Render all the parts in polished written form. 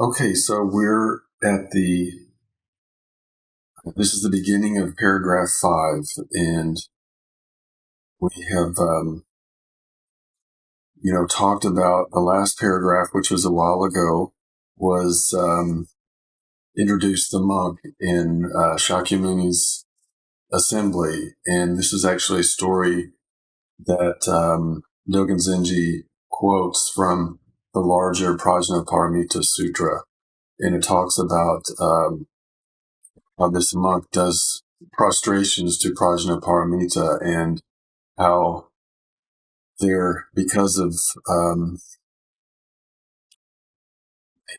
Okay, so this is the beginning of paragraph 5, and we have, talked about the last paragraph, which was a while ago, was introduced the monk in Shakyamuni's assembly, and this is actually a story that Dogen Zenji quotes from the larger Prajnaparamita Sutra, and it talks about how this monk does prostrations to Prajnaparamita and how they're, because of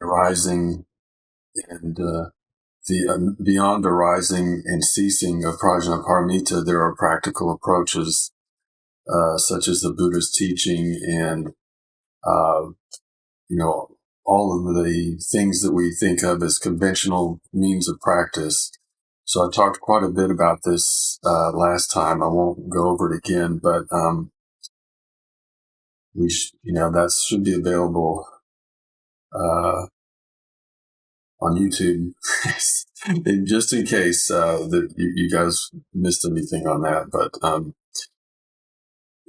arising and beyond arising and ceasing of Prajnaparamita, there are practical approaches such as the Buddha's teaching and, uh, you know, all of the things that we think of as conventional means of practice. So I talked quite a bit about this last time. I won't go over it again, but that should be available on YouTube, just in case that you guys missed anything on that. But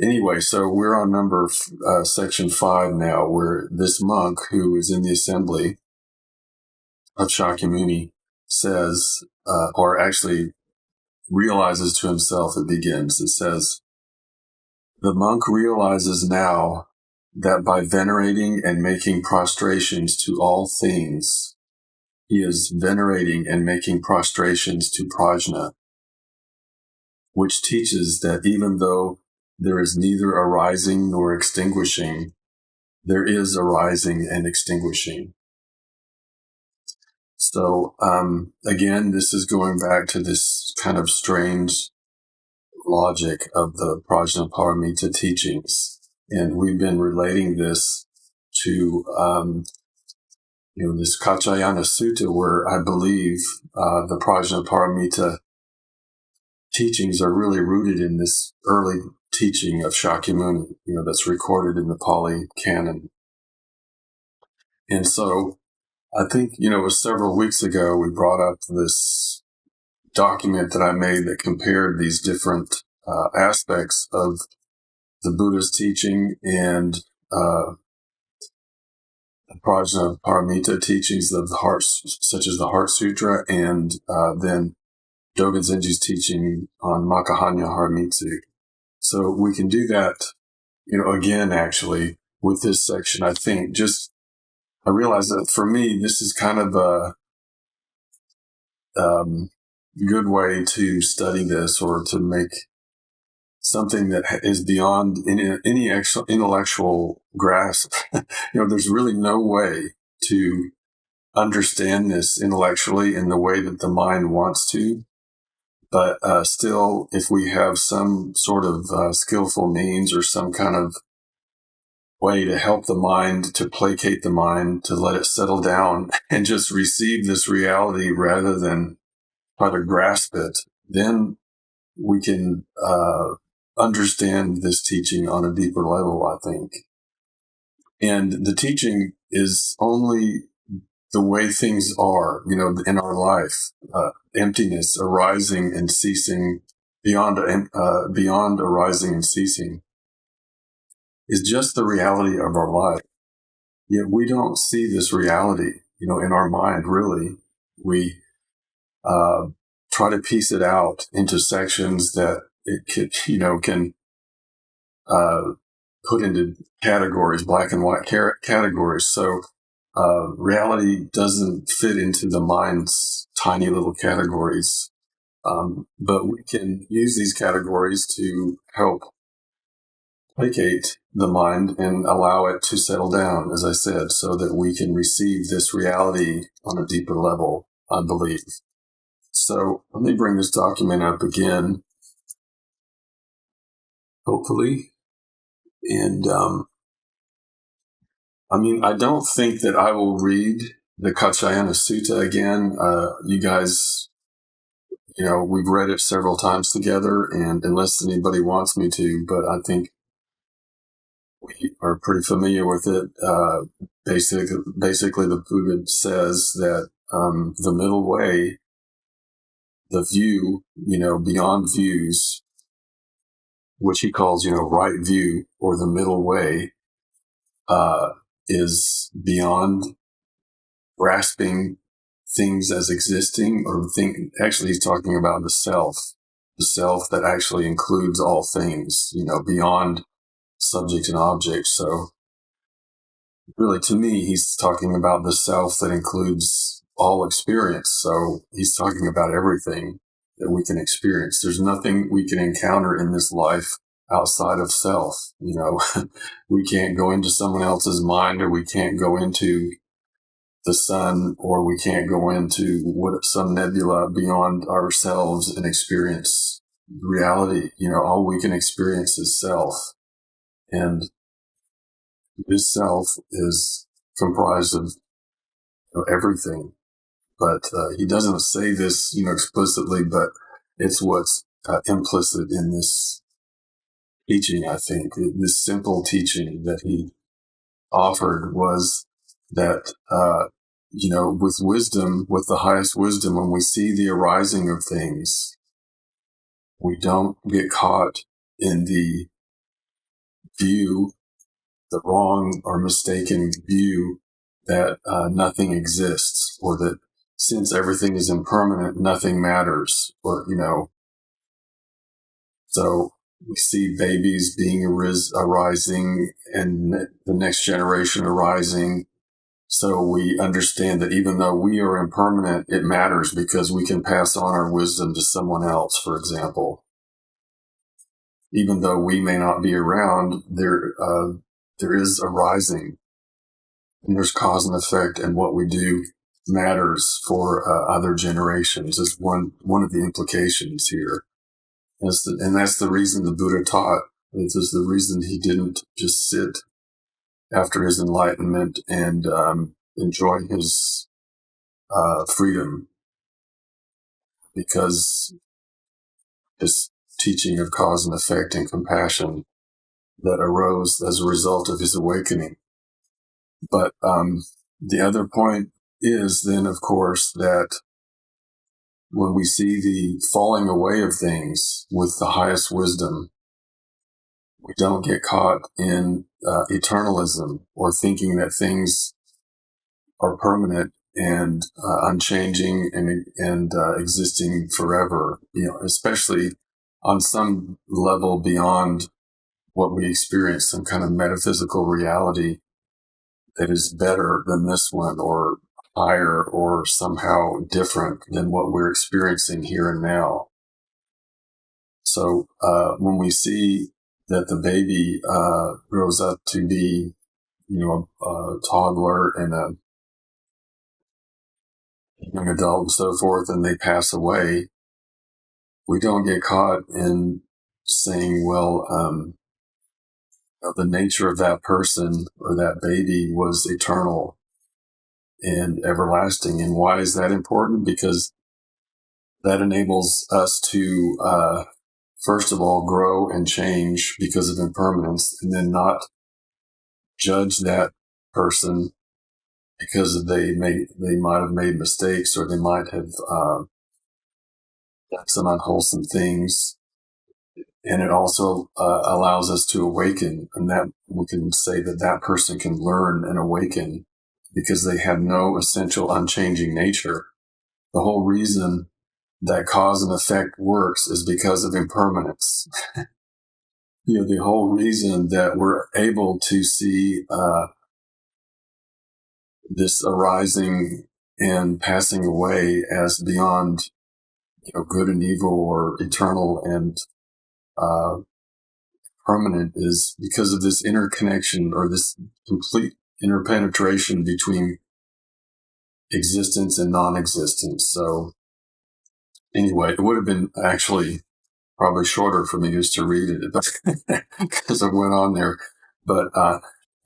anyway, so we're on section 5 now, where this monk who is in the assembly of Shakyamuni says, or actually realizes to himself, it begins, it says, "The monk realizes now that by venerating and making prostrations to all things, he is venerating and making prostrations to Prajna, which teaches that even though there is neither arising nor extinguishing, there is arising and extinguishing." So, again, this is going back to this kind of strange logic of the Prajnaparamita teachings. And we've been relating this to, this Kaccayana Sutta, where I believe the Prajnaparamita teachings are really rooted in this early teaching of Shakyamuni, that's recorded in the Pali Canon. And so I think, it was several weeks ago we brought up this document that I made that compared these different aspects of the Buddha's teaching and the Prajnaparamita teachings of the heart, such as the Heart Sutra, and then Dogen Zenji's teaching on Makahanyaharamitsu. So we can do that, again, actually, with this section. I think I realize that for me, this is kind of a good way to study this, or to make something that is beyond any actual intellectual grasp. There's really no way to understand this intellectually in the way that the mind wants to. But still, if we have some sort of skillful means or some kind of way to help the mind, to placate the mind, to let it settle down and just receive this reality rather than try to grasp it, then we can understand this teaching on a deeper level, I think. And the teaching is only the way things are, in our life, emptiness arising and ceasing, beyond arising and ceasing, is just the reality of our life. Yet we don't see this reality, in our mind, really. We try to piece it out into sections that it can put into categories, black and white categories. So reality doesn't fit into the mind's tiny little categories. But we can use these categories to help placate the mind and allow it to settle down, as I said, so that we can receive this reality on a deeper level, I believe. So let me bring this document up again, hopefully. And I don't think that I will read the Kaccayana Sutta again. You guys, we've read it several times together, and unless anybody wants me to, but I think We are pretty familiar with it. Basically, the Buddha says that the middle way, the view, beyond views, which he calls, right view or the middle way, uh, is beyond grasping things as existing actually he's talking about the self that actually includes all things, beyond subject and object. So really, to me, he's talking about the self that includes all experience. So he's talking about everything that we can experience. There's nothing we can encounter in this life outside of self. We can't go into someone else's mind, or we can't go into the sun, or we can't go into some nebula beyond ourselves and experience reality. All we can experience is self. And this self is comprised of everything. But he doesn't say this, explicitly, but it's what's implicit in this teaching, I think. This simple teaching that he offered was that, with wisdom, with the highest wisdom, when we see the arising of things, we don't get caught in the view, the wrong or mistaken view that nothing exists, or that since everything is impermanent, nothing matters, or, so we see babies being arising and the next generation arising. So we understand that even though we are impermanent, it matters because we can pass on our wisdom to someone else, for example. Even though we may not be around, there is arising, and there's cause and effect, and what we do matters for other generations is one of the implications here. And that's the reason the Buddha taught. This is the reason he didn't just sit after his enlightenment and enjoy his freedom, because this teaching of cause and effect and compassion that arose as a result of his awakening. But the other point is then, of course, that when we see the falling away of things with the highest wisdom, we don't get caught in eternalism, or thinking that things are permanent and unchanging and existing forever, especially on some level beyond what we experience, some kind of metaphysical reality that is better than this one, or higher, or somehow different than what we're experiencing here and now. So when we see that the baby grows up to be, a toddler and a young adult and so forth, and they pass away, we don't get caught in saying, well, the nature of that person or that baby was eternal and everlasting. And why is that important? Because that enables us to, first of all, grow and change because of impermanence, and then not judge that person because they might have made mistakes, or they might have done some unwholesome things. And it also allows us to awaken, and that we can say that person can learn and awaken because they have no essential unchanging nature. The whole reason that cause and effect works is because of impermanence. The whole reason that we're able to see this arising and passing away as beyond, good and evil, or eternal and permanent, is because of this interconnection, or this complete interpenetration between existence and non-existence. So anyway, it would have been actually probably shorter for me just to read it because I went on there. But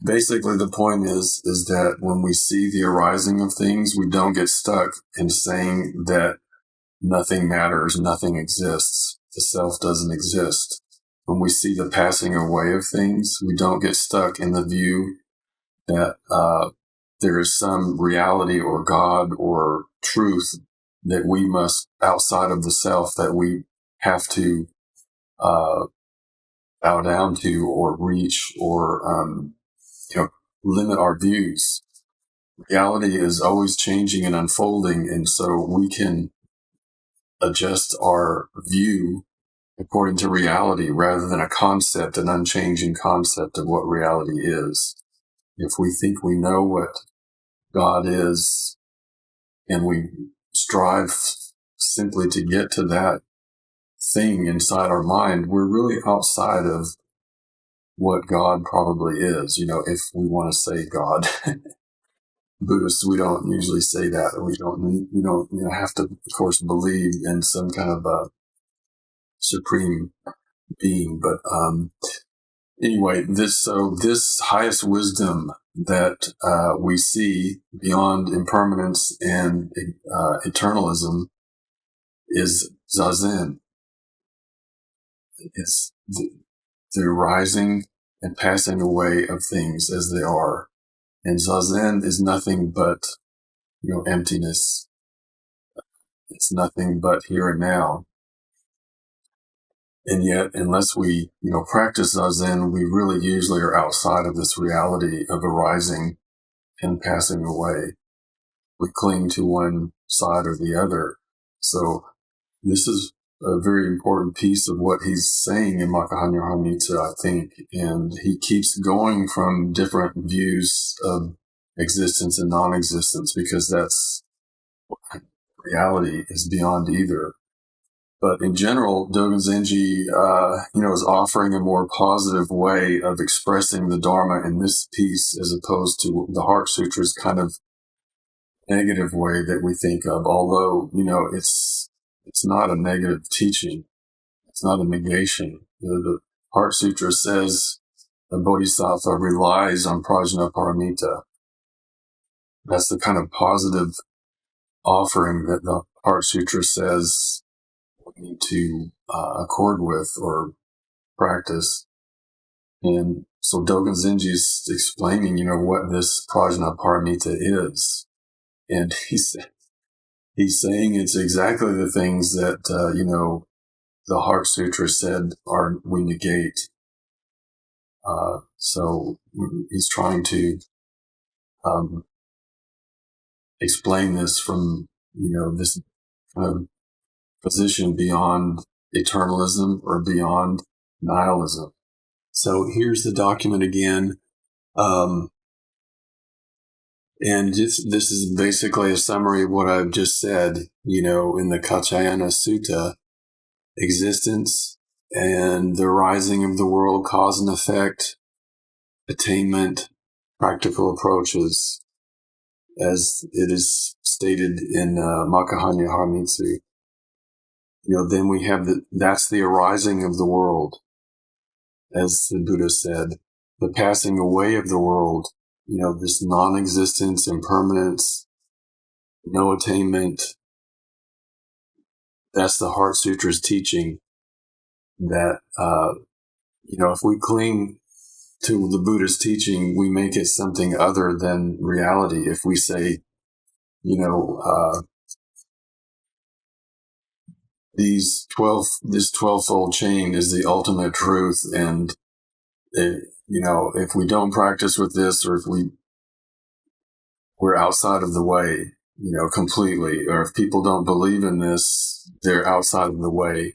basically the point is that when we see the arising of things, we don't get stuck in saying that nothing matters, nothing exists, the self doesn't exist. when we see the passing away of things, we don't get stuck in the view that there is some reality or God or truth that we must, outside of the self, that we have to bow down to or reach or limit our views. Reality is always changing and unfolding, and so we can adjust our view according to reality rather than a concept, an unchanging concept of what reality is. If we think we know what God is and we strive simply to get to that thing inside our mind, we're really outside of what God probably is, if we want to say God. Buddhists, we don't usually say that. We don't have to, of course, believe in some kind of a supreme being. But anyway, this highest wisdom that we see beyond impermanence and eternalism is Zazen. It's the rising and passing away of things as they are. And Zazen is nothing but, emptiness. It's nothing but here and now. And yet, unless we, practice Zazen, we really usually are outside of this reality of arising and passing away. We cling to one side or the other. So this is a very important piece of what he's saying in Makahanyaharamitsu, I think. And he keeps going from different views of existence and non-existence because that's reality is beyond either. But in general, Dogen Zenji, is offering a more positive way of expressing the Dharma in this piece as opposed to the Heart Sutra's kind of negative way that we think of. Although, it's not a negative teaching. It's not a negation. The Heart Sutra says the Bodhisattva relies on Prajnaparamita. That's the kind of positive offering that the Heart Sutra says we need to accord with or practice. And so Dogen Zenji is explaining, what this Prajnaparamita is. And he's saying it's exactly the things that, the Heart Sutra said we negate. So he's trying to explain this from, this kind of position beyond eternalism or beyond nihilism. So here's the document again. And this is basically a summary of what I've just said, in the Kaccayana Sutta, existence and the rising of the world, cause and effect, attainment, practical approaches, as it is stated in Makahanyaharamitsu. Then we have that's the arising of the world, as the Buddha said, the passing away of the world, this non-existence, impermanence, no attainment. That's the Heart Sutra's teaching that, if we cling to the Buddha's teaching, we make it something other than reality. If we say, this 12-fold chain is the ultimate truth. And, if we don't practice with this, or if we're outside of the way, completely, or if people don't believe in this, they're outside of the way.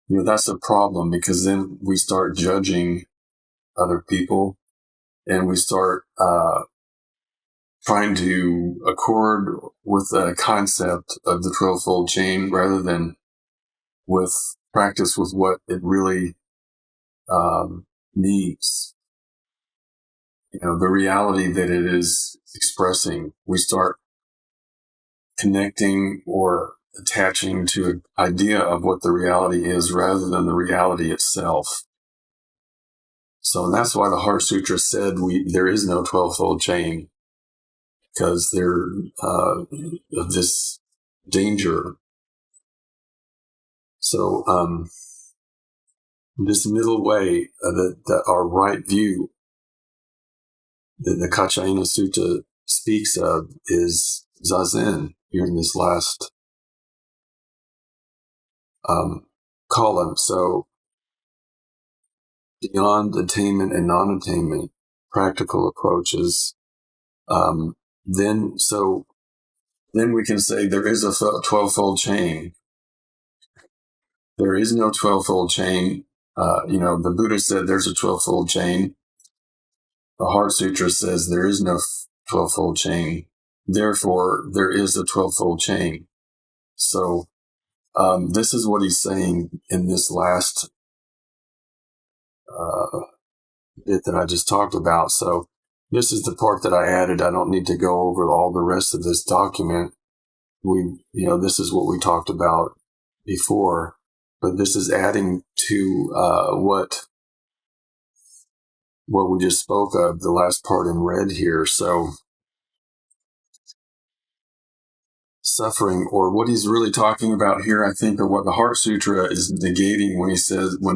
That's a problem because then we start judging other people and we start trying to accord with a concept of the 12-fold chain rather than with practice with what it really needs. The reality that it is expressing. We start connecting or attaching to an idea of what the reality is rather than the reality itself. So that's why the Heart Sutra said there is no 12-fold chain, because there of this danger. So This middle way, that our right view that the Kaccayana Sutta speaks of is Zazen here in this last column. So beyond attainment and non-attainment, practical approaches, then we can say there is a 12-fold chain. There is no 12-fold chain. The Buddha said there's a 12-fold chain. The Heart Sutra says there is no 12-fold chain. Therefore, there is a 12-fold chain. So this is what he's saying in this last bit that I just talked about. So this is the part that I added. I don't need to go over all the rest of this document. This is what we talked about before, but this is adding to what we just spoke of, the last part in red here. So suffering, or what he's really talking about here, I think, or what the Heart Sutra is negating when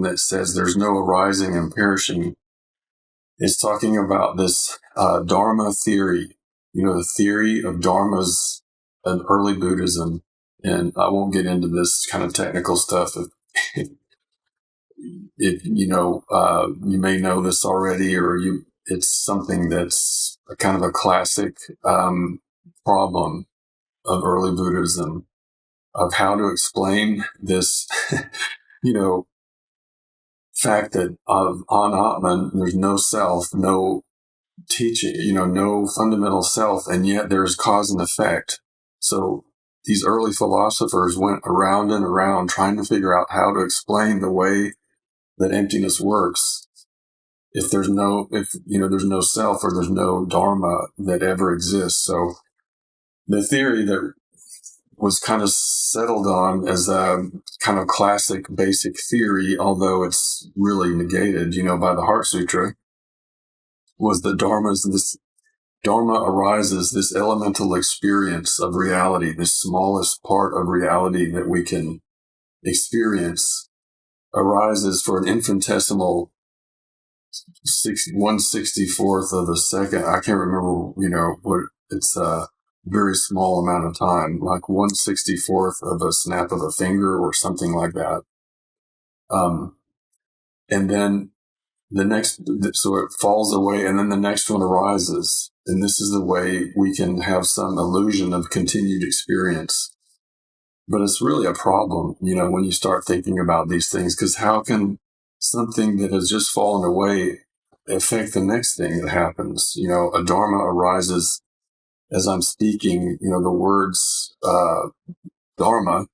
it says there's no arising and perishing, is talking about this Dharma theory. The theory of Dharmas in early Buddhism. And I won't get into this kind of technical stuff. If you may know this already, or it's something that's a kind of a classic problem of early Buddhism, of how to explain this, fact that on Atman, there's no self, no teaching, no fundamental self, and yet there's cause and effect. So these early philosophers went around and around trying to figure out how to explain the way that emptiness works. If there's no self, or there's no dharma that ever exists. So the theory that was kind of settled on as a kind of classic basic theory, although it's really negated, by the Heart Sutra, was that Dharma arises, this elemental experience of reality, this smallest part of reality that we can experience, arises for an infinitesimal 1/64th of a second. I can't remember, what it's a very small amount of time, like 1/64th of a snap of a finger or something like that. And then so it falls away, and then the next one arises. And this is the way we can have some illusion of continued experience. But it's really a problem, when you start thinking about these things, because how can something that has just fallen away affect the next thing that happens? A dharma arises as I'm speaking, the words dharma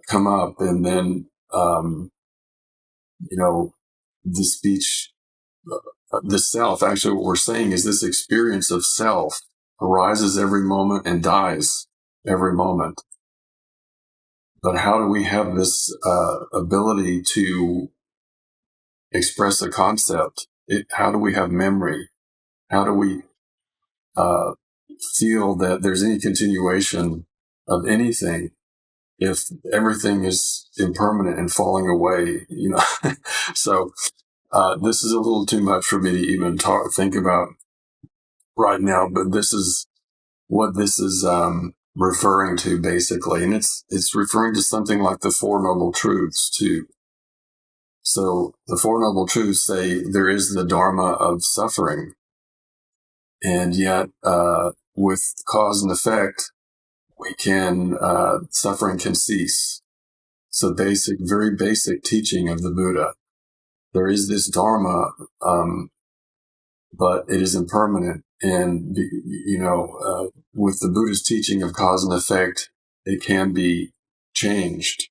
come up, and then, the speech, the self, actually what we're saying is this experience of self arises every moment and dies every moment. But how do we have this ability to express a concept? How do we have memory? How do we feel that there's any continuation of anything if everything is impermanent and falling away? So this is a little too much for me to even think about right now. But this is what this is referring to, basically, and it's referring to something like the Four Noble Truths too. So the Four Noble Truths say there is the dharma of suffering, and yet with cause and effect, suffering can cease. So very basic teaching of the Buddha. There is this dharma, but it is impermanent, and with the Buddha's teaching of cause and effect, it can be changed.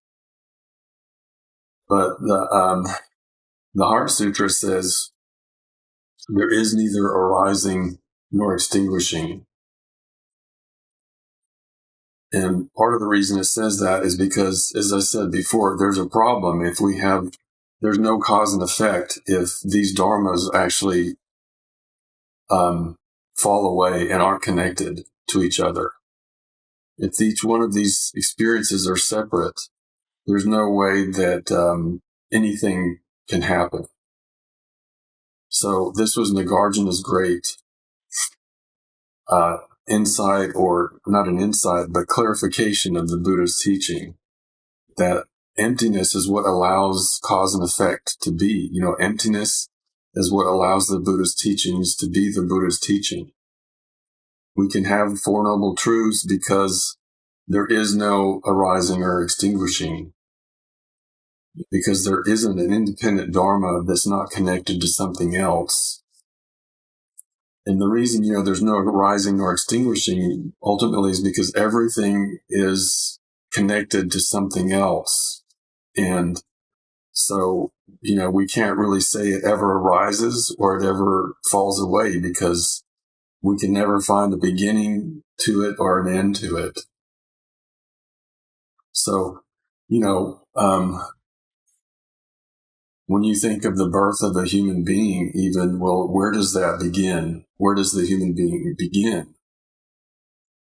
But the Heart Sutra says there is neither arising nor extinguishing. And part of the reason it says that is because, as I said before, there's a problem there's no cause and effect if these dharmas actually fall away and aren't connected to each other. If each one of these experiences are separate, there's no way that anything can happen. So this was Nagarjuna's great insight, or not an insight, but clarification of the Buddha's teaching, that emptiness is what allows cause and effect to be. Emptiness is what allows the Buddha's teachings to be the Buddha's teaching. We can have Four Noble Truths because there is no arising or extinguishing, because there isn't an independent Dharma that's not connected to something else. And the reason, there's no arising nor extinguishing ultimately is because everything is connected to something else. And so, we can't really say it ever arises or it ever falls away, because we can never find a beginning to it or an end to it. So, when you think of the birth of a human being, even, well, where does that begin? Where does the human being begin?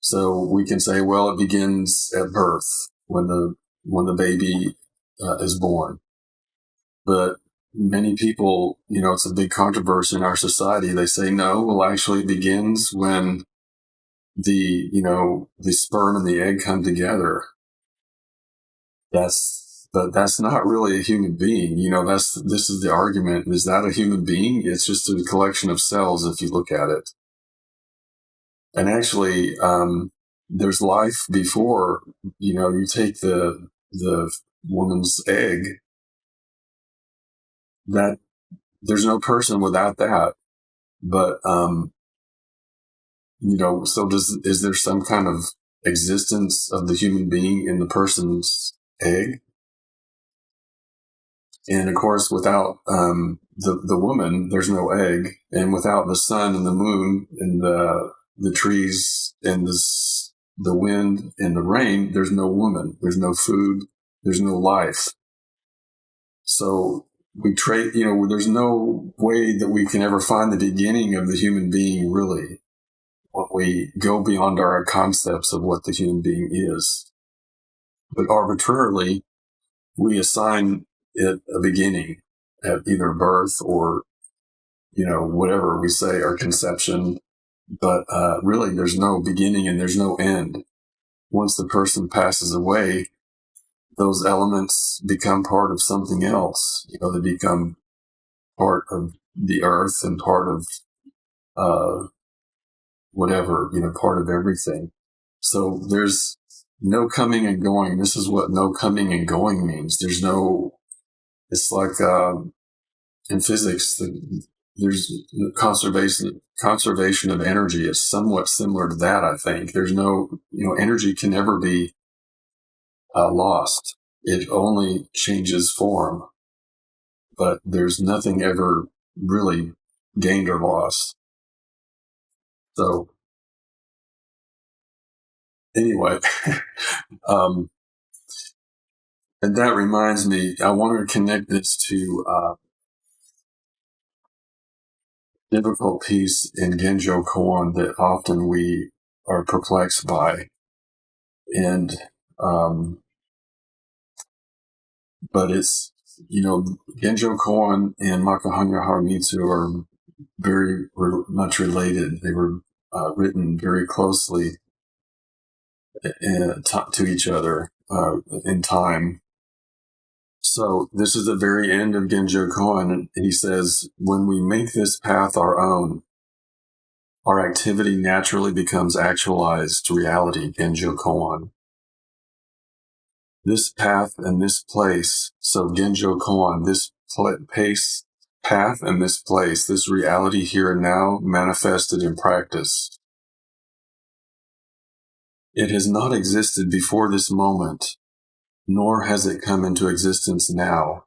So we can say, well, it begins at birth, when the baby is born. But many people, it's a big controversy in our society. They say, no, well, actually it begins when the sperm and the egg come together. But that's not really a human being. This is the argument. Is that a human being? It's just a collection of cells if you look at it. And actually, there's life before, you take the woman's egg, that there's no person without that. But, so is there some kind of existence of the human being in the person's egg? And of course, without the woman, there's no egg. And without the sun and the moon and the trees and the wind and the rain, there's no woman. There's no food. There's no life. So there's no way that we can ever find the beginning of the human being, really, when we go beyond our concepts of what the human being is. But arbitrarily, we assign it a beginning at either birth or, whatever we say, or conception. But really, there's no beginning and there's no end. Once the person passes away, those elements become part of something else. They become part of the earth and part of whatever, part of everything. So there's no coming and going. This is what no coming and going means. It's like in physics, there's conservation of energy is somewhat similar to that, I think. There's no, energy can never be lost. It only changes form, but there's nothing ever really gained or lost. So anyway, and that reminds me, I want to connect this to difficult piece in Genjo Koan that often we are perplexed by. And, but it's, Genjo Koan and Makahanyaharamitsu are very much related. They were written very closely to each other in time. So this is the very end of Genjo Koan, and he says, when we make this path our own, our activity naturally becomes actualized reality, Genjo Koan. This path and this place, so Genjo Koan, this path and this place, this reality here and now manifested in practice. It has not existed before this moment, nor has it come into existence now.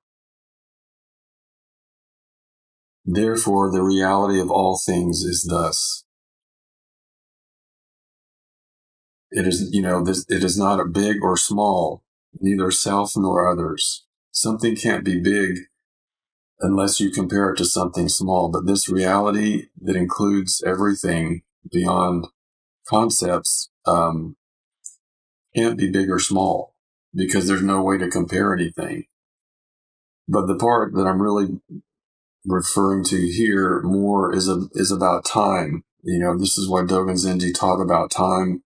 Therefore, the reality of all things is thus. It is, it is not a big or small, neither self nor others. Something can't be big unless you compare it to something small. But this reality that includes everything beyond concepts can't be big or small, because there's no way to compare anything. But the part that I'm really referring to here more is about time. This is why Dogen Zenji taught about time,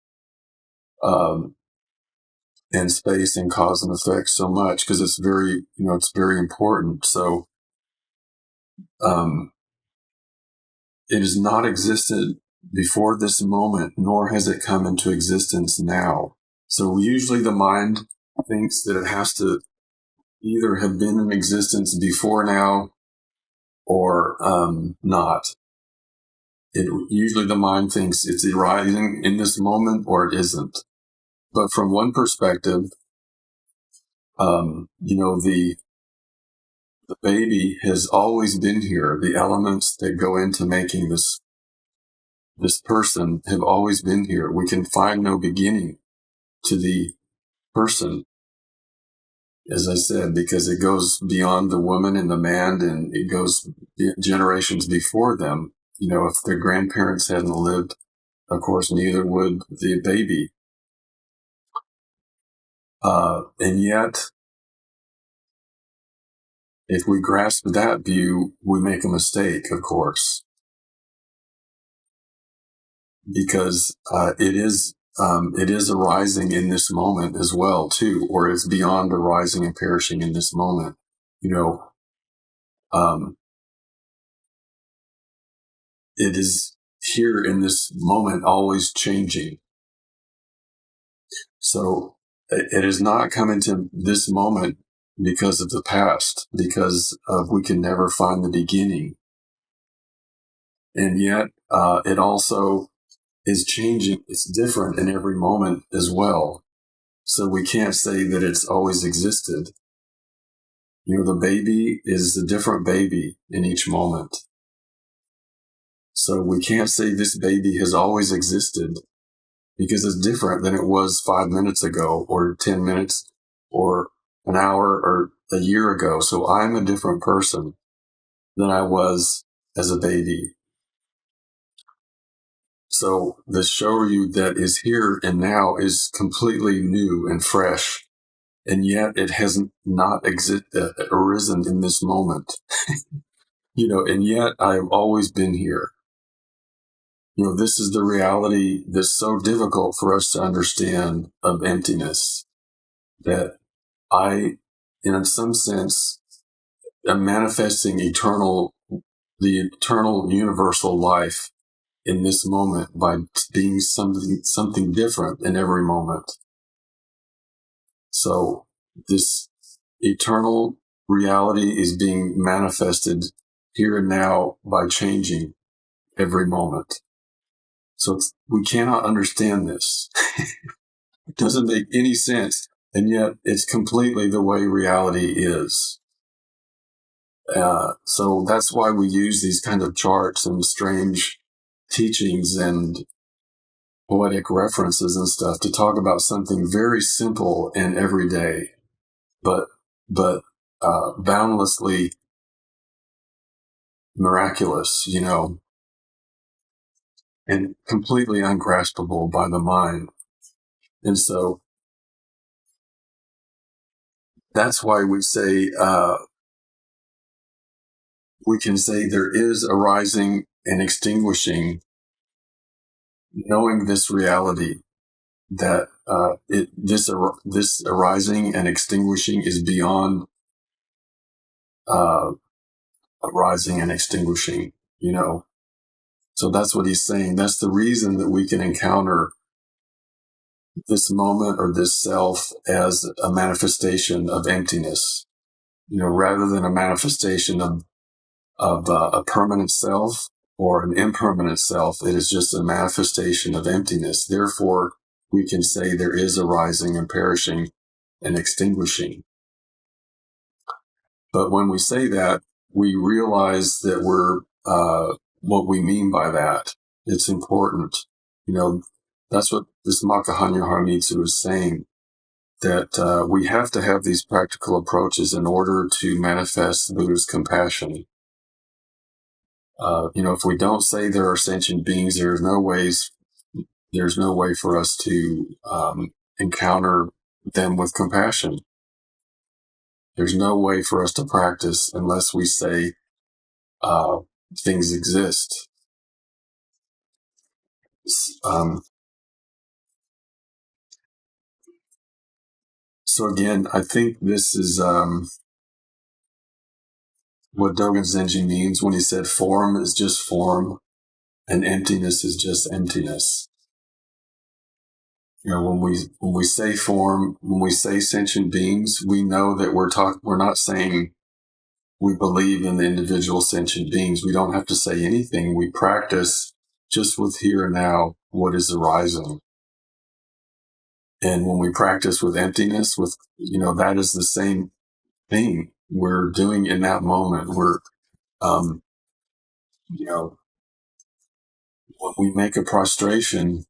um, and space and cause and effect so much, because it's very important. So um, it has not existed before this moment, nor has it come into existence now. So usually the mind thinks that it has to either have been in existence before now or not. Usually the mind thinks it's arising in this moment or it isn't. But from one perspective, the baby has always been here. The elements that go into making this person have always been here. We can find no beginning to the person, as I said, because it goes beyond the woman and the man, and it goes generations before them. If their grandparents hadn't lived, of course, neither would the baby. And yet, if we grasp that view, we make a mistake, of course, because it is arising in this moment as well, too, or it's beyond arising and perishing in this moment. Um, it is here in this moment, always changing. So it has not come into this moment because of the past, because we can never find the beginning. And yet it also is changing. It's different in every moment as well. So we can't say that it's always existed. The baby is a different baby in each moment. So we can't say this baby has always existed, because it's different than it was 5 minutes ago or 10 minutes or an hour or a year ago. So I'm a different person than I was as a baby. So the Shoryu that is here and now is completely new and fresh, and yet it hasn't not arisen in this moment. And yet I've always been here. This is the reality that's so difficult for us to understand of emptiness, that I, in some sense, am manifesting the eternal universal life in this moment by being something different in every moment. So this eternal reality is being manifested here and now by changing every moment. So we cannot understand this. It doesn't make any sense. And yet it's completely the way reality is. So that's why we use these kind of charts and strange teachings and poetic references and stuff to talk about something very simple and everyday, but boundlessly miraculous, and completely ungraspable by the mind. And so that's why we say, we can say there is arising and extinguishing, knowing this reality, that this arising and extinguishing is beyond uh, arising and extinguishing, So that's what he's saying. That's the reason that we can encounter this moment or this self as a manifestation of emptiness, rather than a manifestation of a permanent self or an impermanent self. It is just a manifestation of emptiness. Therefore, we can say there is arising and perishing and extinguishing. But when we say that, we realize that we're what we mean by that. It's important. That's what this Makahanyaharamitsu is saying, that we have to have these practical approaches in order to manifest Buddha's compassion. If we don't say there are sentient beings, there's no way for us to encounter them with compassion. There's no way for us to practice unless we say things exist. Um, so again, I think this is what Dogen Zenji means when he said form is just form and emptiness is just emptiness. When we say form, when we say sentient beings, we know that we're not saying we believe in the individual sentient beings. We don't have to say anything. We practice just with here and now what is arising. And when we practice with emptiness, that is the same thing we're doing in that moment. Um, when we make a prostration,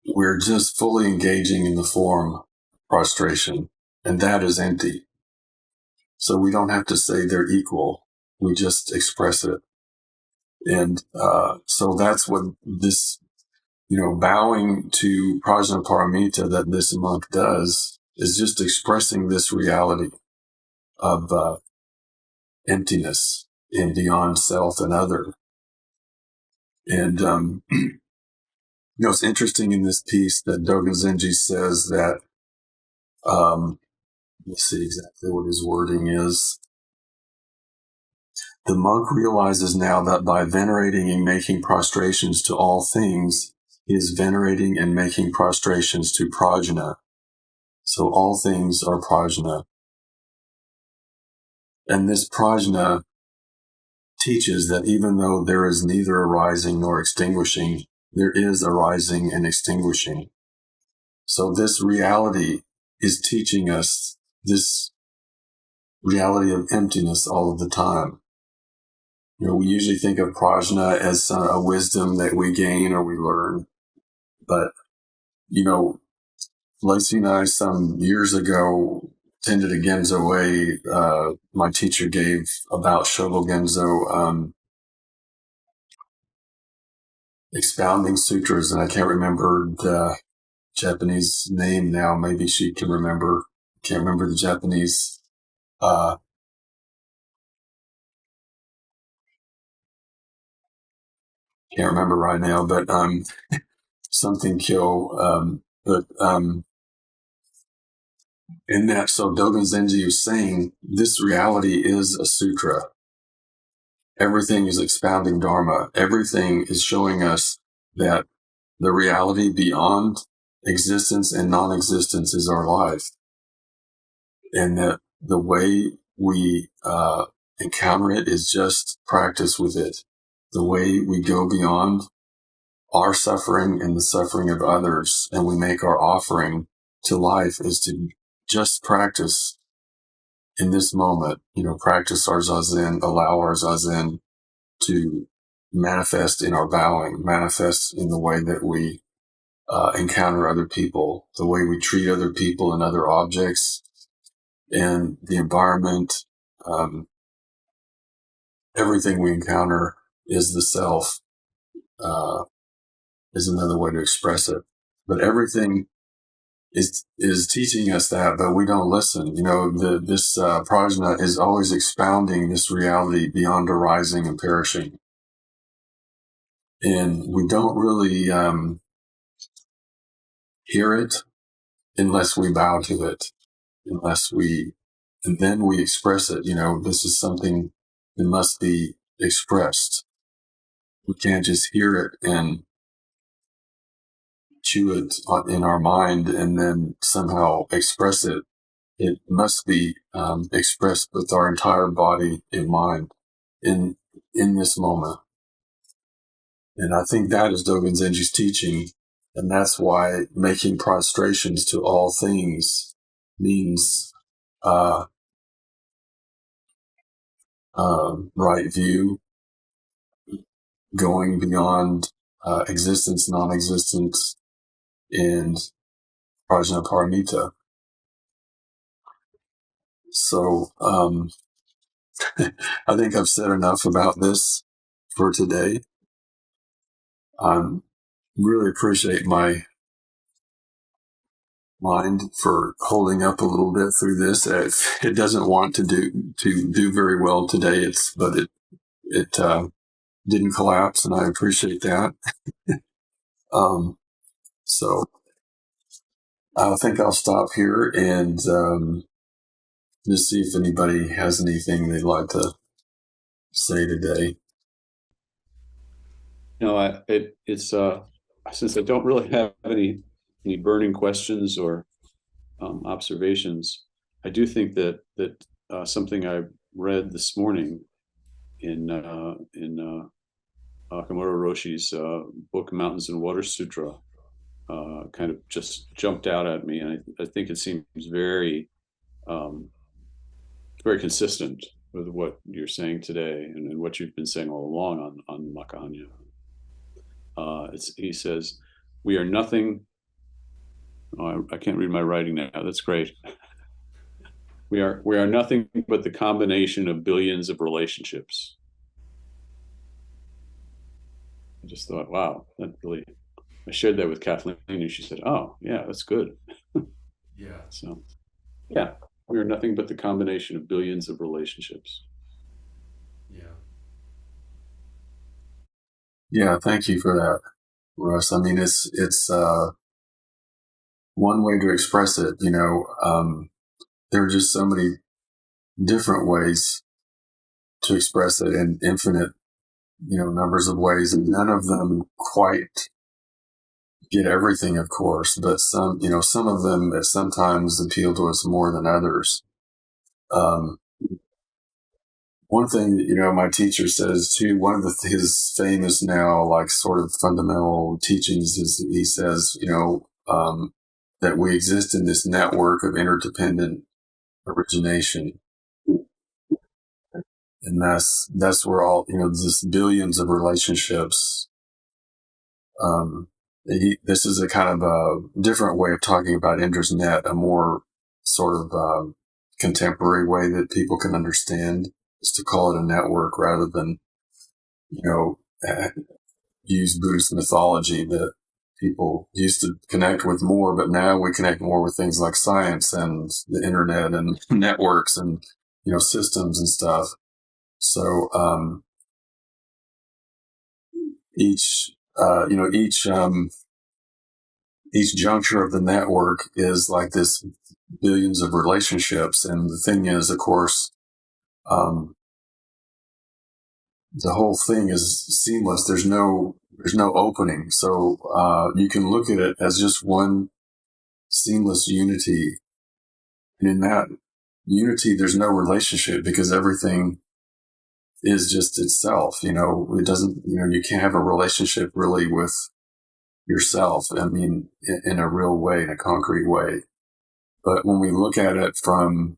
we're just fully engaging in the form prostration, and that is empty. So we don't have to say they're equal. We just express it. And so that's what this, bowing to Prajnaparamita that this monk does is just expressing this reality of emptiness and beyond self and other. And, it's interesting in this piece that Dogen Zenji says that, let's see exactly what his wording is. The monk realizes now that by venerating and making prostrations to all things, he is venerating and making prostrations to prajna. So all things are prajna. And this prajna teaches that even though there is neither arising nor extinguishing, there is arising and extinguishing. So this reality is teaching us this reality of emptiness all of the time. We usually think of prajna as a wisdom that we gain or we learn. But, Lacey and I, some years ago, attended a Genzo way my teacher gave about Shogo Genzo expounding sutras, and I can't remember the Japanese name now. Maybe she can remember. Can't remember the Japanese. Can't remember right now, but something Kyo. But in that, so Dogen Zenji is saying this reality is a sutra. Everything is expounding Dharma. Everything is showing us that the reality beyond existence and non-existence is our life. And that the way we encounter it is just practice with it. The way we go beyond our suffering and the suffering of others, and we make our offering to life, is to just practice in this moment. Practice our zazen, allow our zazen to manifest in our bowing, manifest in the way that we encounter other people, the way we treat other people and other objects and the environment. Everything we encounter is the self, is another way to express it. But everything is teaching us that, but we don't listen. This prajna is always expounding this reality beyond arising and perishing. And we don't really hear it unless we bow to it, and then we express it. This is something that must be expressed. We can't just hear it and chew it in our mind and then somehow express it. It must be expressed with our entire body and mind in this moment. And I think that is Dogen Zenji's teaching. And that's why making prostrations to all things means right view, going beyond existence, non-existence, and prajnaparamita. So I think I've said enough about this for today. I really appreciate my mind for holding up a little bit through this. It doesn't want to do very well today. But it didn't collapse, and I appreciate that. Um, so I think I'll stop here and just see if anybody has anything they'd like to say today. No, it's since I don't really have any burning questions or observations, I do think that something I read this morning in Akamoto Roshi's book Mountains and Water Sutra kind of just jumped out at me, and I think it seems um, very consistent with what you're saying today and what you've been saying all along on Makahanya. He says, "We are nothing." Oh, I can't read my writing now. That's great. We are nothing but the combination of billions of relationships. I just thought, wow, that really. I shared that with Kathleen, and she said, "Oh, yeah, that's good." Yeah. So, yeah, we are nothing but the combination of billions of relationships. Yeah. Yeah, thank you for that, Russ. I mean, it's one way to express it. There are just so many different ways to express it in infinite, numbers of ways, and none of them quite get everything, of course, but some of them that sometimes appeal to us more than others. Um, One thing that, my teacher says too, one of his famous now, like sort of fundamental teachings is he says, that we exist in this network of interdependent origination. And that's where all, just billions of relationships. Um, this is a kind of a different way of talking about Ender's Net, a more sort of contemporary way that people can understand, is to call it a network rather than, you know, use Buddhist mythology that people used to connect with more, but now we connect more with things like science and the internet and networks and, systems and stuff. So, each, uh, you know, each, um, each juncture of the network is like this billions of relationships. And the thing is, of course, um, the whole thing is seamless. There's no opening. So, you can look at it as just one seamless unity. And in that unity, there's no relationship because everything is just itself. It doesn't, you can't have a relationship really with yourself. I mean, in a real way, in a concrete way. But when we look at it from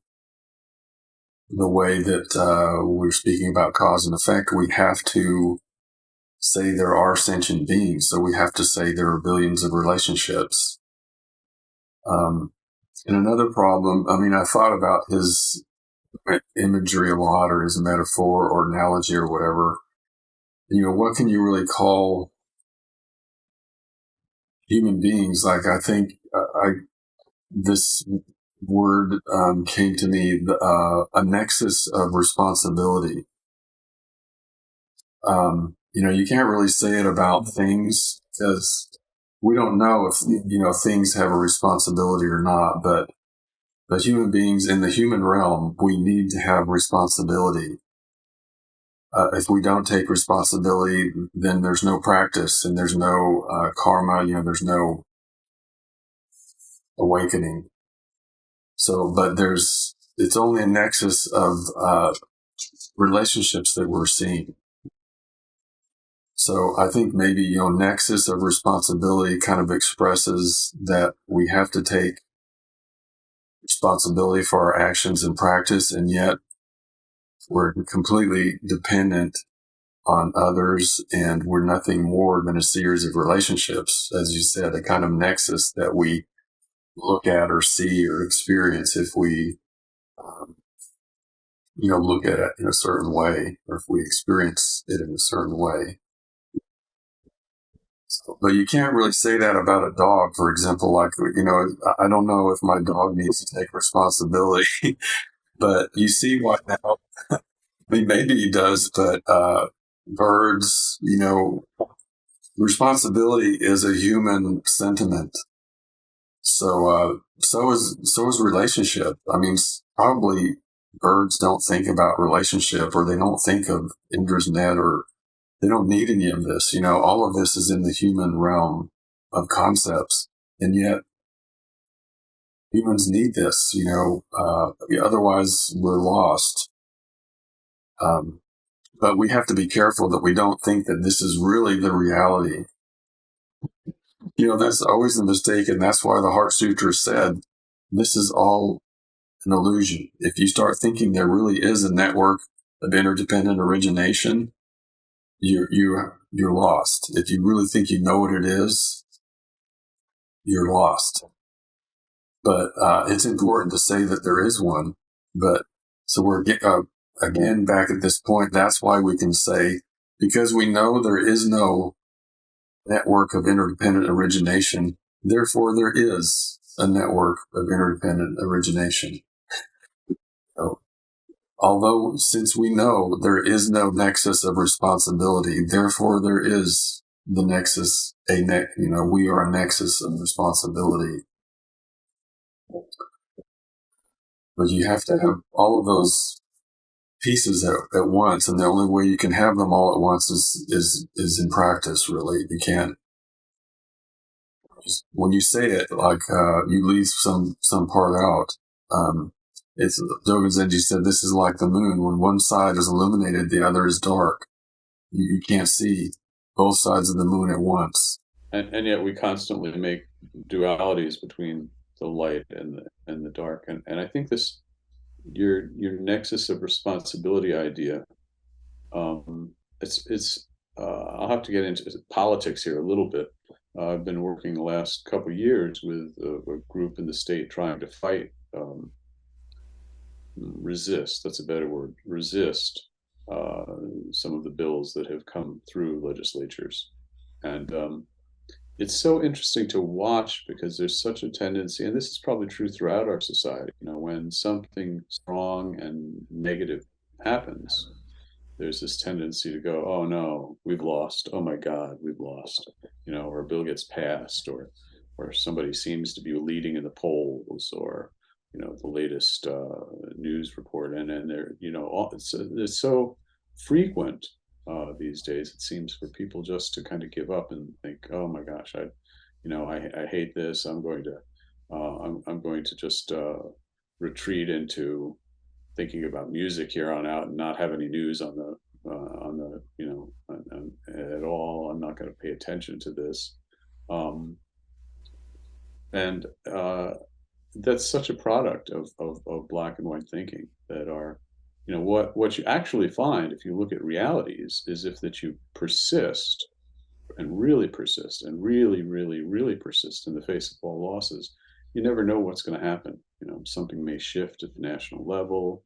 the way that we're speaking about cause and effect, we have to say there are sentient beings. So we have to say there are billions of relationships. And another problem, I mean, I thought about his imagery a lot, or his metaphor or analogy or whatever. What can you really call human beings? Like, I think this word came to me, a nexus of responsibility. You can't really say it about things because we don't know if, things have a responsibility or not, but human beings in the human realm, we need to have responsibility. If we don't take responsibility, then there's no practice and there's no karma, there's no awakening. So, but it's only a nexus of relationships that we're seeing. So I think maybe, nexus of responsibility kind of expresses that we have to take responsibility for our actions and practice, and yet we're completely dependent on others, and we're nothing more than a series of relationships, as you said, a kind of nexus that we look at or see or experience if we, um, look at it in a certain way, or if we experience it in a certain way. But you can't really say that about a dog, for example. Like, I don't know if my dog needs to take responsibility, but you see why now. I mean, maybe he does, but birds, responsibility is a human sentiment. So is relationship. I mean, probably birds don't think about relationship, or they don't think of Indra's net, or they don't need any of this. All of this is in the human realm of concepts, and yet humans need this. Otherwise we're lost. But we have to be careful that we don't think that this is really the reality. That's always the mistake, and that's why the Heart Sutra said this is all an illusion. If you start thinking there really is a network of interdependent origination, you're lost. If you really think you know what it is, you're lost. But it's important to say that there is one. But so we're again back at this point. That's why we can say, because we know there is no network of interdependent origination, therefore there is a network of interdependent origination. So, although, since we know there is no nexus of responsibility, therefore there is the nexus, we are a nexus of responsibility. But you have to have all of those pieces at once, and the only way you can have them all at once is in practice. Really, you can't. When you say it, like you leave some part out. It's Dogen Zenji said this is like the moon. When one side is illuminated, the other is dark. You can't see both sides of the moon at once. And yet we constantly make dualities between the light and the dark. And I think this your nexus of responsibility idea. It's I'll have to get into politics here a little bit. I've been working the last couple of years with a group in the state trying to fight, resist. That's a better word. Resist some of the bills that have come through legislatures, and it's so interesting to watch because there's such a tendency, and this is probably true throughout our society. When something strong and negative happens, there's this tendency to go, oh no, we've lost. Oh my God, we've lost. Or a bill gets passed, or somebody seems to be leading in the polls, or the latest news report, and they're it's so frequent these days. It seems for people just to kind of give up and think, oh my gosh, I hate this. I'm going to just retreat into thinking about music here on out and not have any news on the at all. I'm not going to pay attention to this, and that's such a product of black and white thinking that are, what you actually find if you look at realities is if that you persist and really persist and really, really, really persist in the face of all losses, you never know what's going to happen. Something may shift at the national level.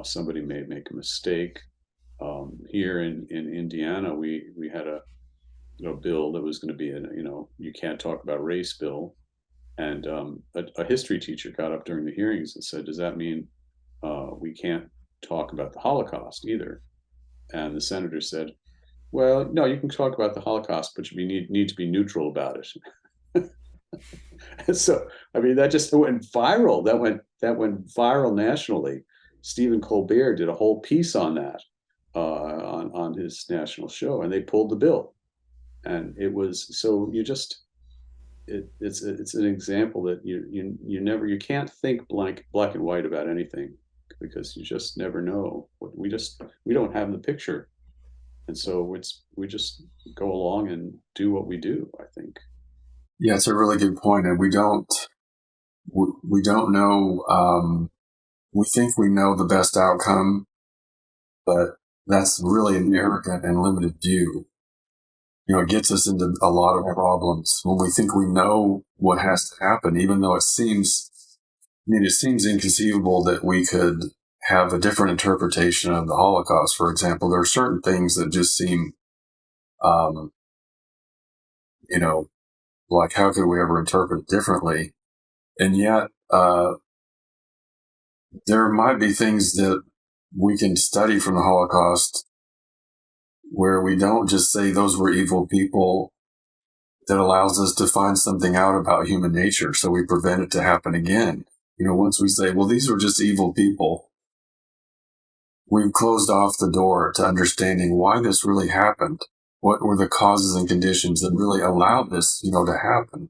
Somebody may make a mistake. Here in Indiana, we had a bill that was going to be you can't talk about race bill, and a history teacher got up during the hearings and said, "Does that mean we can't talk about the Holocaust either?" And the senator said, "Well, no, you can talk about the Holocaust, but you need to be neutral about it." So, I mean, that just went viral. That went viral nationally. Stephen Colbert did a whole piece on that on his national show, and they pulled the bill. And it was so it's an example that you can't think black and white about anything, because you just never know. We don't have the picture, and so we just go along and do what we do, I think. Yeah, it's a really good point, and we don't know. We think we know the best outcome, but that's really an arrogant and limited view. It gets us into a lot of problems when we think we know what has to happen, even though it seems inconceivable that we could have a different interpretation of the Holocaust. For example, there are certain things that just seem you know, like how could we ever interpret it differently? And yet, there might be things that we can study from the Holocaust where we don't just say those were evil people, that allows us to find something out about human nature so we prevent it to happen again. Once we say, well, these were just evil people, we've closed off the door to understanding why this really happened. What were the causes and conditions that really allowed this, to happen?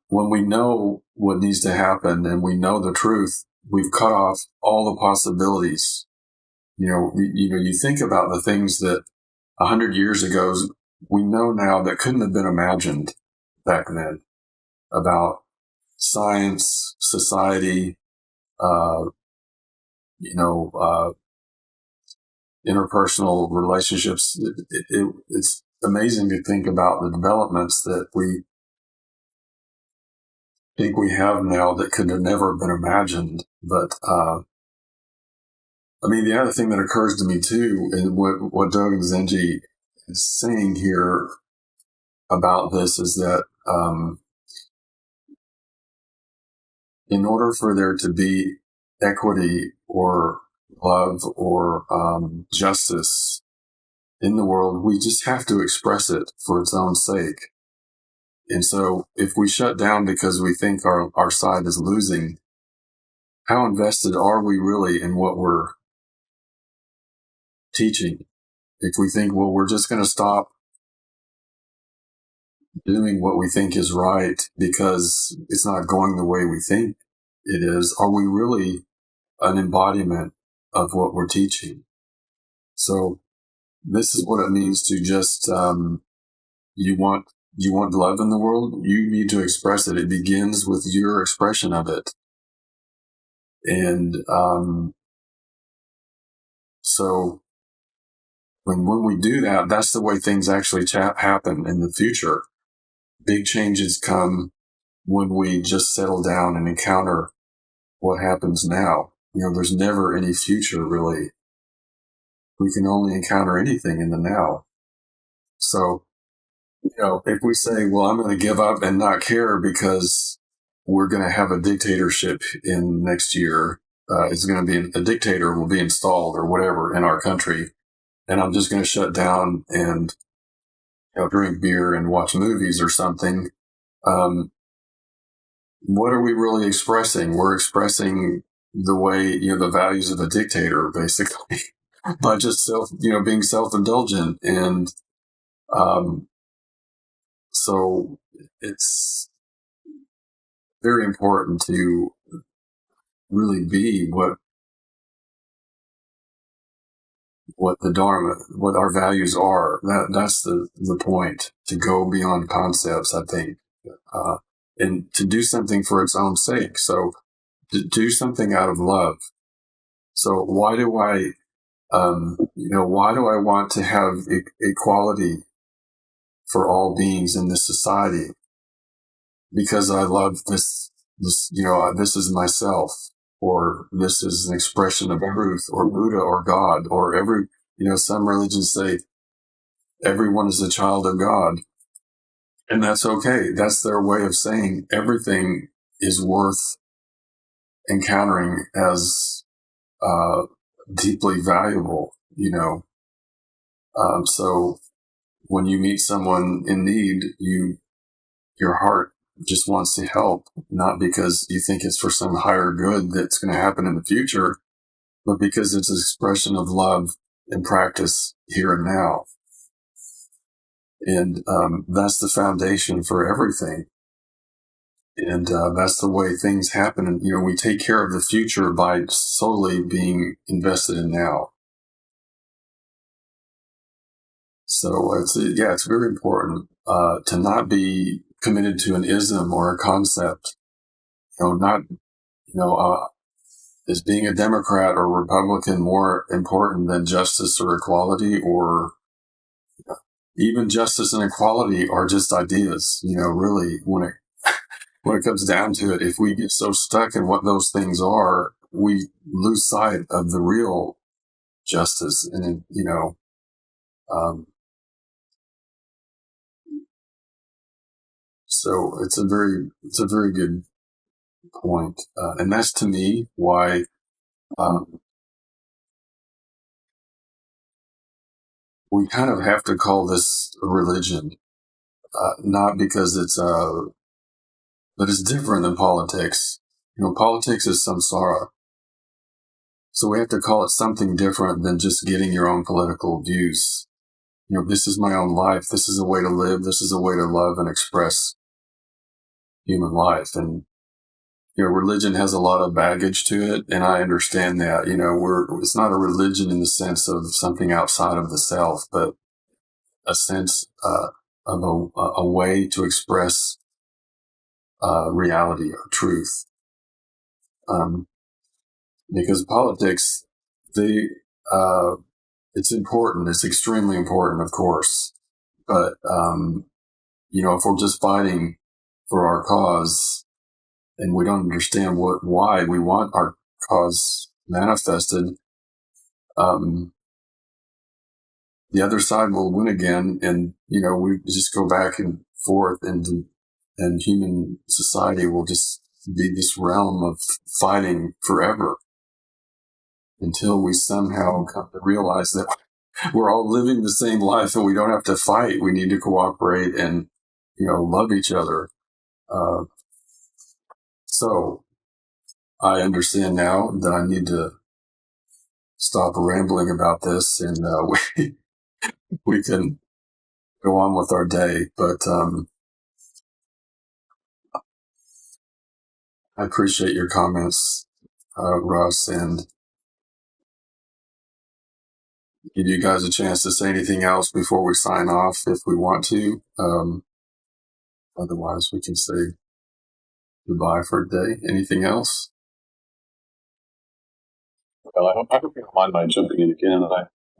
When we know what needs to happen and we know the truth, we've cut off all the possibilities. You think about the things that 100 years ago we know now that couldn't have been imagined back then about science, society, uh, interpersonal relationships. It's amazing to think about the developments that we think we have now that could have never been imagined. But the other thing that occurs to me too, and what Dogen Zenji is saying here about this is that in order for there to be equity or love or justice in the world, we just have to express it for its own sake. And so if we shut down because we think our side is losing, how invested are we really in what we're teaching? If we think, well, we're just going to stop doing what we think is right because it's not going the way we think it is, are we really an embodiment of what we're teaching? So this is what it means to just, you want love in the world, you need to express it. It begins with your expression of it. And so when we do that, that's the way things actually happen in the future. Big changes come when we just settle down and encounter what happens now. There's never any future, really. We can only encounter anything in the now. So, if we say, well, I'm going to give up and not care because we're going to have a dictatorship in next year, it's going to be a dictator will be installed or whatever in our country, and I'm just going to shut down and drink beer and watch movies or something. What are we really expressing? We're expressing the way, the values of a dictator, basically, by just being self-indulgent. And so it's very important to really be what the Dharma, what our values are. That's the point, to go beyond concepts, I think, and to do something for its own sake. So to do something out of love. So why do I want to have equality for all beings in this society? Because I love this, this is myself, or this is an expression of truth, or Buddha, or God, or some religions say everyone is a child of God. And that's okay. That's their way of saying everything is worth encountering as deeply valuable, So when you meet someone in need, your heart just wants to help, not because you think it's for some higher good that's going to happen in the future, but because it's an expression of love and practice here and now. And that's the foundation for everything. And that's the way things happen. And, we take care of the future by solely being invested in now. So it's very important to not be committed to an ism or a concept. Not, is being a Democrat or Republican more important than justice or equality, or even justice and equality are just ideas. Really, when it comes down to it, if we get so stuck in what those things are, we lose sight of the real justice. And, So it's a very good point, and that's to me why we kind of have to call this a religion, not because but it's different than politics. Politics is samsara, so we have to call it something different than just getting your own political views. This is my own life. This is a way to live. This is a way to love and express human life. And religion has a lot of baggage to it, and I understand that. It's not a religion in the sense of something outside of the self, but a sense of a way to express reality or truth. Because politics, they it's important. It's extremely important, of course. But if we're just fighting for our cause and we don't understand why we want our cause manifested, the other side will win again, and we just go back and forth, and human society will just be this realm of fighting forever until we somehow come to realize that we're all living the same life and we don't have to fight. We need to cooperate and love each other. So I understand now that I need to stop rambling about this, and we can go on with our day. But I appreciate your comments, Russ, and give you guys a chance to say anything else before we sign off if we want to. Otherwise, we can say goodbye for today. Anything else? Well, I hope you don't mind my jumping in again.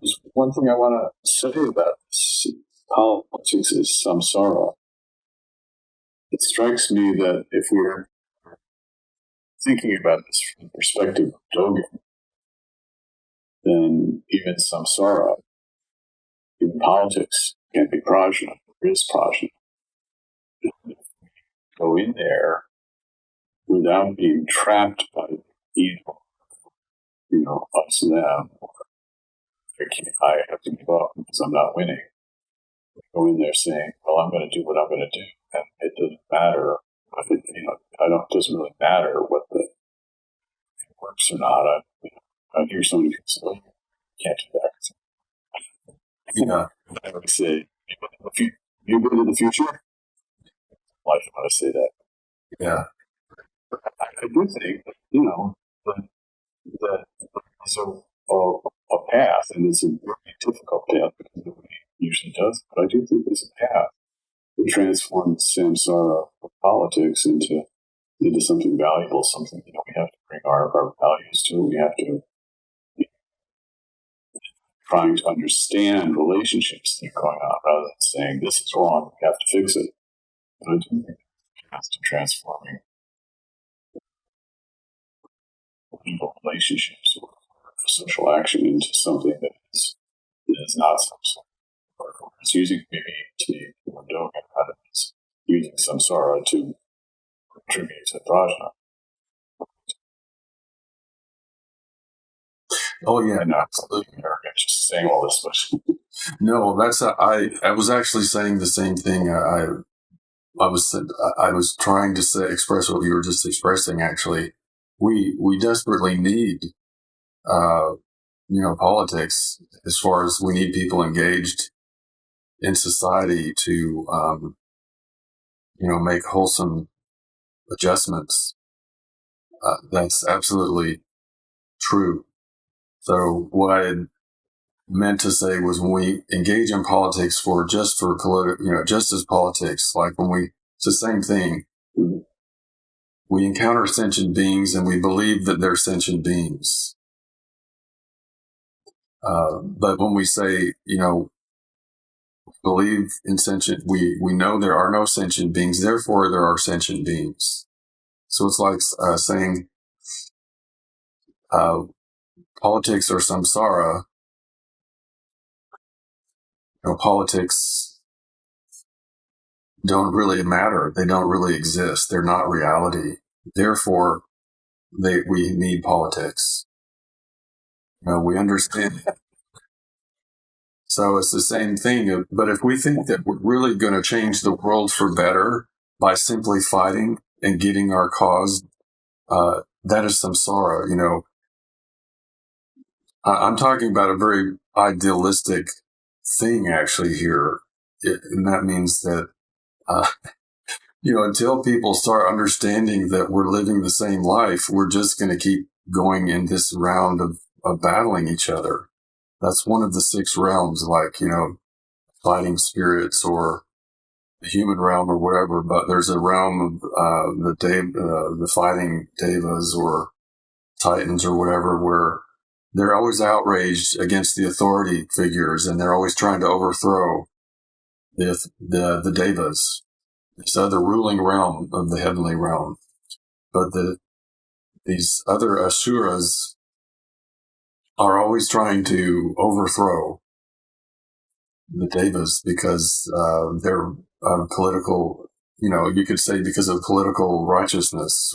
There's one thing I want to say about this politics is samsara. It strikes me that if we're thinking about this from the perspective of Dogen, then even samsara in politics can be prajna. There is prajna. Go in there without being trapped by evil, us and them, or I have to give up because I'm not winning. Go in there saying, well, I'm going to do what I'm going to do. And it doesn't matter. It doesn't really matter what the it works or not. I hear somebody say, well, you can't do that. Yeah. I would say, if you go to the future, why do you want to say that? Yeah. I do think, that it's a path, and it's a very difficult path because nobody usually does. But I do think there's a path to transform samsara of politics into something valuable, something we have to bring our values to. We have to be trying to understand relationships that are going on rather than saying this is wrong, we have to fix it. But I do think it's a path to transforming legal relationships or social action into something that is not samsara. Or it's using maybe to be more Dogen rather than using samsara to contribute to prajna. Oh yeah, And not absolutely arrogant, just saying all this, but no, I was actually saying the same thing. I was trying to express what you were just expressing. Actually, we desperately need politics, as far as we need people engaged in society to make wholesome adjustments. That's absolutely true. So what I had meant to say was, when we engage in politics just as politics, like it's the same thing. We encounter sentient beings and we believe that they're sentient beings. But when we say, believe in sentient, we know there are no sentient beings, therefore there are sentient beings. So it's like saying politics or samsara. Politics don't really matter. They don't really exist. They're not reality. Therefore, we need politics. We understand. So it's the same thing. But if we think that we're really going to change the world for better by simply fighting and getting our cause, that is samsara. I'm talking about a very idealistic thing actually here. And that means that, uh, until people start understanding that we're living the same life, we're just going to keep going in this round of battling each other. That's one of the 6 realms, like, fighting spirits or the human realm or whatever. But there's a realm of the fighting devas or titans or whatever, where they're always outraged against the authority figures, and they're always trying to overthrow the devas, this other ruling realm of the heavenly realm. But these other asuras are always trying to overthrow the devas because they're political, you could say because of political righteousness,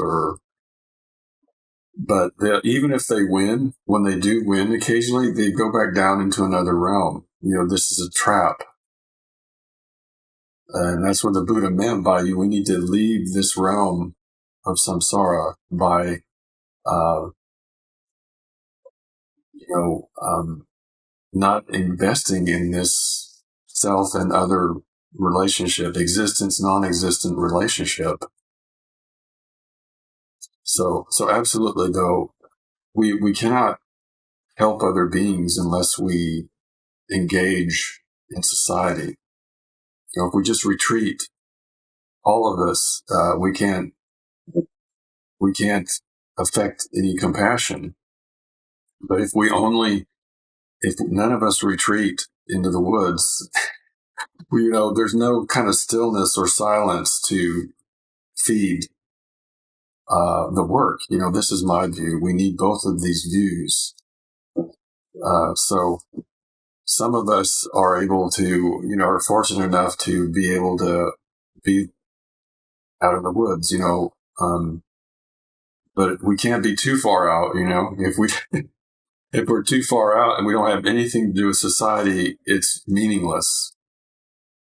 but even if they win, when they do win occasionally, they go back down into another realm. This is a trap. And that's what the Buddha meant by we need to leave this realm of samsara by, not investing in this self and other relationship, existence, non-existent relationship. So absolutely, though, we cannot help other beings unless we engage in society. If we just retreat, all of us, we can't affect any compassion. But if none of us retreat into the woods, there's no kind of stillness or silence to feed the work. This is my view. We need both of these views. So some of us are able to, are fortunate enough to be able to be out in the woods, but we can't be too far out, if we're too far out and we don't have anything to do with society, it's meaningless.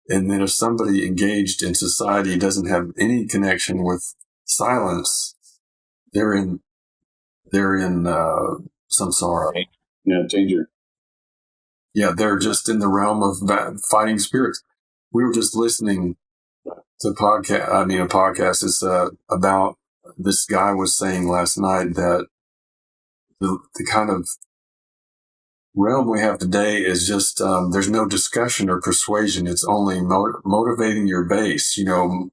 And then if somebody engaged in society doesn't have any connection with silence, they're in samsara. Yeah, danger. Yeah, they're just in the realm of fighting spirits. We were just listening to a podcast is about, this guy was saying last night that the kind of realm we have today is just, there's no discussion or persuasion. It's only motivating your base, getting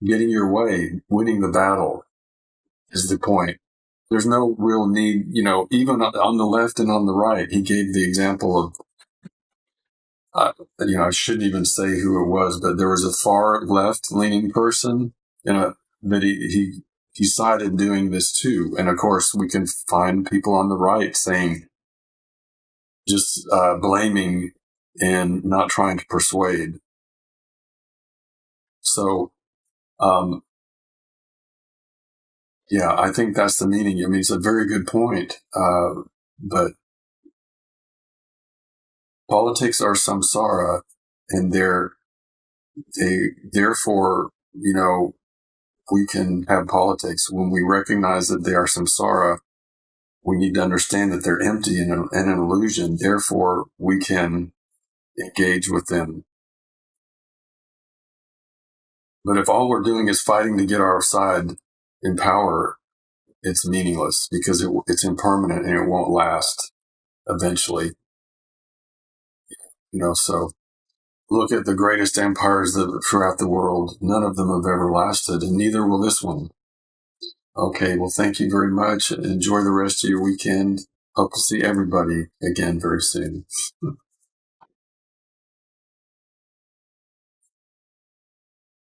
your way, winning the battle is the point. There's no real need, even on the left and on the right. He gave the example of, I shouldn't even say who it was, but there was a far left leaning person, that he cited doing this too. And of course, we can find people on the right saying, just blaming and not trying to persuade. So, yeah, I think that's the meaning. I mean, it's a very good point. But politics are samsara, and therefore, we can have politics. When we recognize that they are samsara, we need to understand that they're empty and an illusion. Therefore, we can engage with them. But if all we're doing is fighting to get our side in power, it's meaningless because it's impermanent and it won't last eventually. So look at the greatest empires throughout the world. None of them have ever lasted, and neither will this one. Okay, well, thank you very much. Enjoy the rest of your weekend. Hope to see everybody again very soon.